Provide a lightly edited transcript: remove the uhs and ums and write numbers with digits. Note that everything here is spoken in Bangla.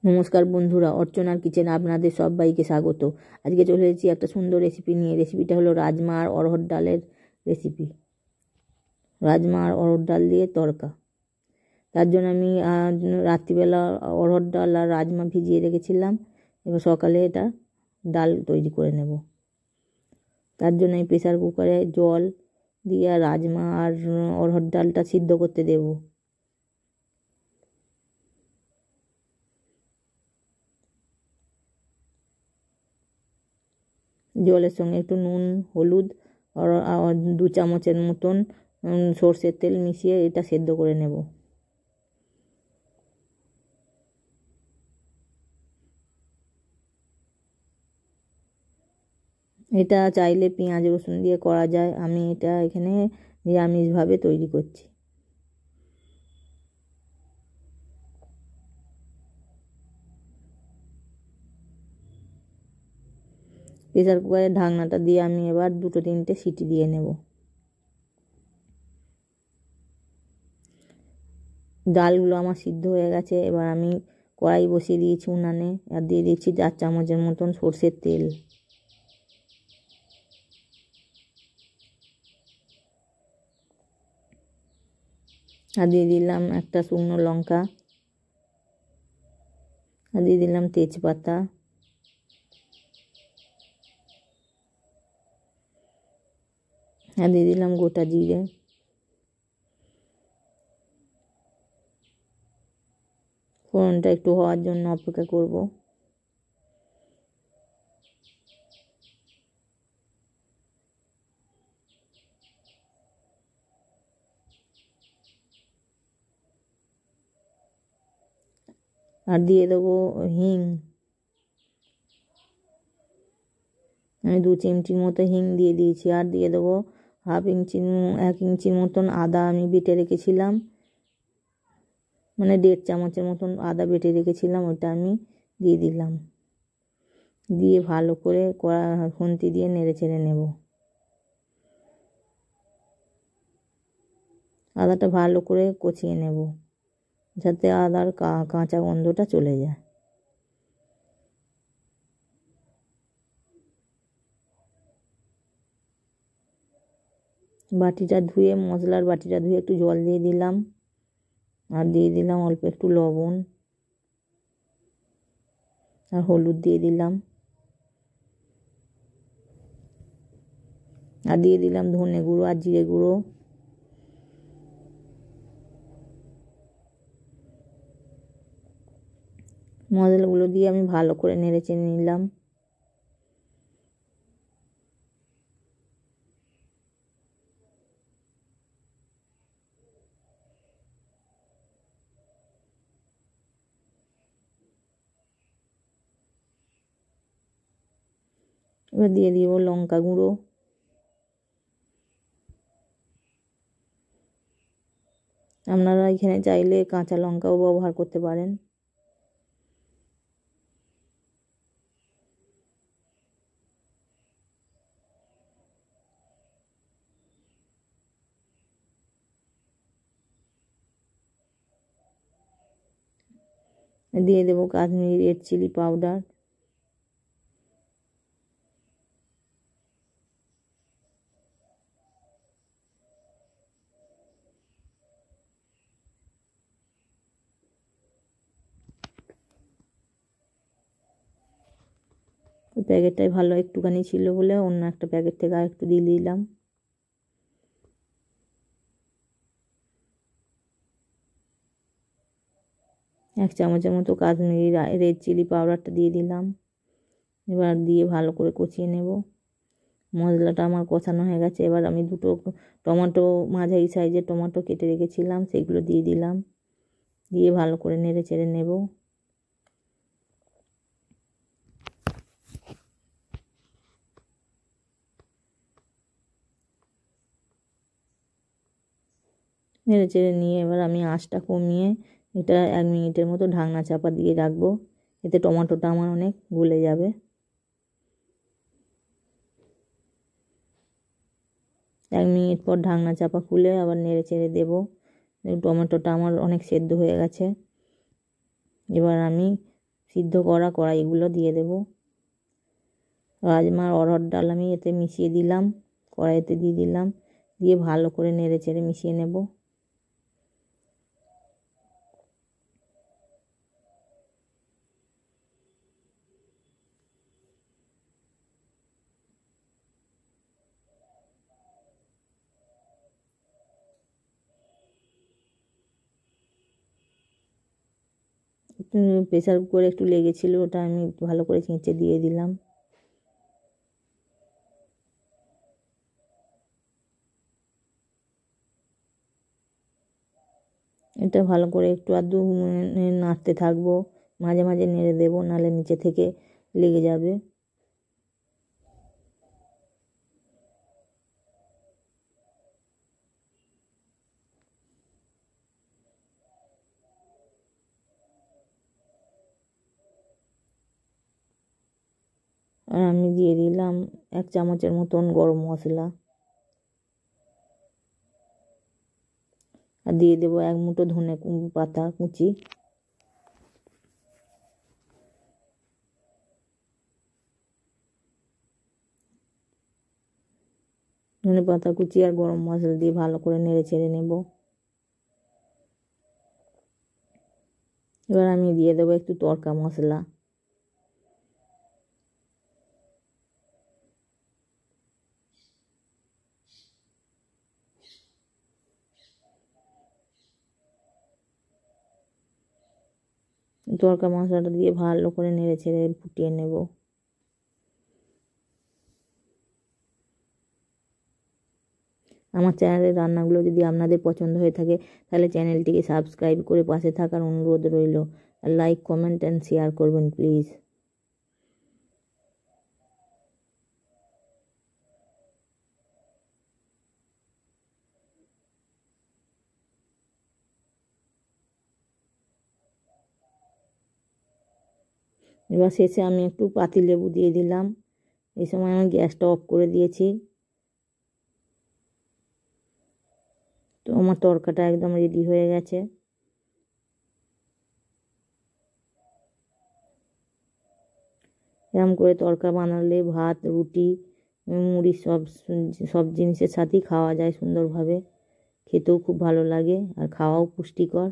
নমস্কার বন্ধুরা, অর্চনার কিচেন আপনাদের সবাইকে স্বাগত। আজকে চলে এসেছি একটা সুন্দর রেসিপি নিয়ে। রেসিপিটা হলো রাজমা আর অরহর ডালের রেসিপি। রাজমা আর অরহর ডাল দিয়ে তড়কা। তার জন্য আমি রাত্রিবেলা অরহর ডাল আর রাজমা ভিজিয়ে রেখেছিলাম। এবার সকালে এটা ডাল তৈরি করে নেব। তার জন্য আমি প্রেসার কুকারে জল দিয়ে রাজমা আর অরহর ডালটা সিদ্ধ করতে দেবো। জলের সঙ্গে একটু নুন, হলুদ আর 2 চামচের মতন সর্ষের তেল মিশিয়ে এটা সেদ্ধ করে নেব। এটা চাইলে পেঁয়াজ রসুন দিয়ে করা যায়, আমি এটা এখানে নিরামিষভাবে তৈরি করছি। প্রেসার কুকারের ঢাকনাটা দিয়ে আমি এবার 2-3টে সিটি দিয়ে নেব। ডালগুলো আমার সিদ্ধ হয়ে গেছে। এবার আমি কড়াই বসিয়ে দিয়েছি উনানে, আর দিয়ে দিচ্ছি 4 চামচের মতন সর্ষের তেল। আর দিয়ে দিলাম একটা শুকনো লঙ্কা, আর দিয়ে দিলাম তেজপাতা, আর দিয়ে দিলাম গোটা জিরে। ফোড়নটা একটু হওয়ার জন্য অপেক্ষা করব। আর দিয়ে দেবো হিং। আমি 2 চিমটির মতো হিং দিয়ে দিয়েছি। আর দিয়ে দেবো 1 ইঞ্চির মতন আদা আমি বেটে রেখেছিলাম, মানে 1.5 চামচের মতন আদা বেটে রেখেছিলাম, ওটা আমি দিয়ে দিলাম। দিয়ে ভালো করে খুন্তি দিয়ে নেড়ে চেড়ে নেব। আদাটা ভালো করে কষিয়ে নেব, যাতে আদার কাঁচা গন্ধটা চলে যায়। মশলার বাটিটা ধুয়ে একটু জল দিয়ে দিলাম, আর দিয়ে দিলাম অল্প একটু লবণ, আর হলুদ দিয়ে দিলাম, আর দিয়ে দিলাম ধনে গুঁড়ো আর জিরে গুঁড়ো। মশলাগুলো দিয়ে আমি ভালো করে নেড়ে চেড়ে নিলাম। এবার দিয়ে দিব লঙ্কা গুঁড়ো, আপনারা এখানে চাইলে কাঁচা লঙ্কাও ব্যবহার করতে পারেন। দিয়ে দেবো কাশ্মীরি রেড চিলি পাউডার, ওই প্যাকেটটাই ভালো একটুখানি ছিল বলে অন্য একটা প্যাকেট থেকে আর একটু দিয়ে দিলাম। এক চামচের মতো কাশ্মীরি রেড চিলি পাউডারটা দিয়ে দিলাম। এবার দিয়ে ভালো করে কষিয়ে নেব। মশলাটা আমার কষানো হয়ে গেছে। এবার আমি 2টো টমেটো, মাঝারি সাইজের টমেটো কেটে রেখেছিলাম, সেগুলো দিয়ে দিলাম। দিয়ে ভালো করে নেড়ে চেড়ে নেব। নেড়ে চেড়ে নিয়ে এবার আমি আঁচটা কমিয়ে এটা 1 মিনিটের মতো ঢাকনা চাপা দিয়ে রাখবো, এতে টমেটোটা আমার অনেক গলে যাবে। 1 মিনিট পর ঢাকনা চাপা খুলে আবার নেড়ে চেড়ে দেবো। টমেটোটা আমার অনেক সেদ্ধ হয়ে গেছে। এবার আমি সিদ্ধ করা কড়াইগুলো দিয়ে দেব। রাজমার অরহর ডাল আমি এতে মিশিয়ে দিলাম, কড়াইতে দিয়ে দিলাম, দিয়ে ভালো করে নেড়ে চেড়ে মিশিয়ে নেব। প্রেসার কুকারে একটু লেগেছিল, ওটা আমি ভালো করে ছেঁচে দিয়ে দিলাম। এটা ভালো করে একটু আধটু নাড়তে থাকবো, মাঝে মাঝে নেড়ে দেবো, নাহলে নিচে থেকে লেগে যাবে। আর আমি দিয়ে দিলাম 1 চামচের মতন গরম মশলা, আর দিয়ে দেবো 1 মুঠো ধনে পাতা কুচি। ধনে পাতা কুচি আর গরম মশলা দিয়ে ভালো করে নেড়ে চেড়ে নেব। এবার আমি দিয়ে দেবো একটু তড়কা মশলা। তড়কা মশলাটা দিয়ে ভালো করে নেড়ে ছেড়ে ফুটিয়ে নেব। আমার চ্যানেলের রান্নাগুলো যদি আপনাদের পছন্দ হয়ে থাকে তাহলে চ্যানেলটিকে সাবস্ক্রাইব করে পাশে থাকার অনুরোধ রইল, আর লাইক কমেন্ট অ্যান্ড শেয়ার করবেন প্লিজ। এবার শেষে আমি একটু পাতিলেবু দিয়ে দিলাম। এই সময় আমি গ্যাসটা অফ করে দিয়েছি। তো আমার তরকাটা একদম রেডি হয়ে গেছে। এরকম করে তরকা বানালে ভাত, রুটি, মুড়ি সব জিনিসের সাথেই খাওয়া যায় সুন্দরভাবে। খেতেও খুব ভালো লাগে আর খাওয়াও পুষ্টিকর।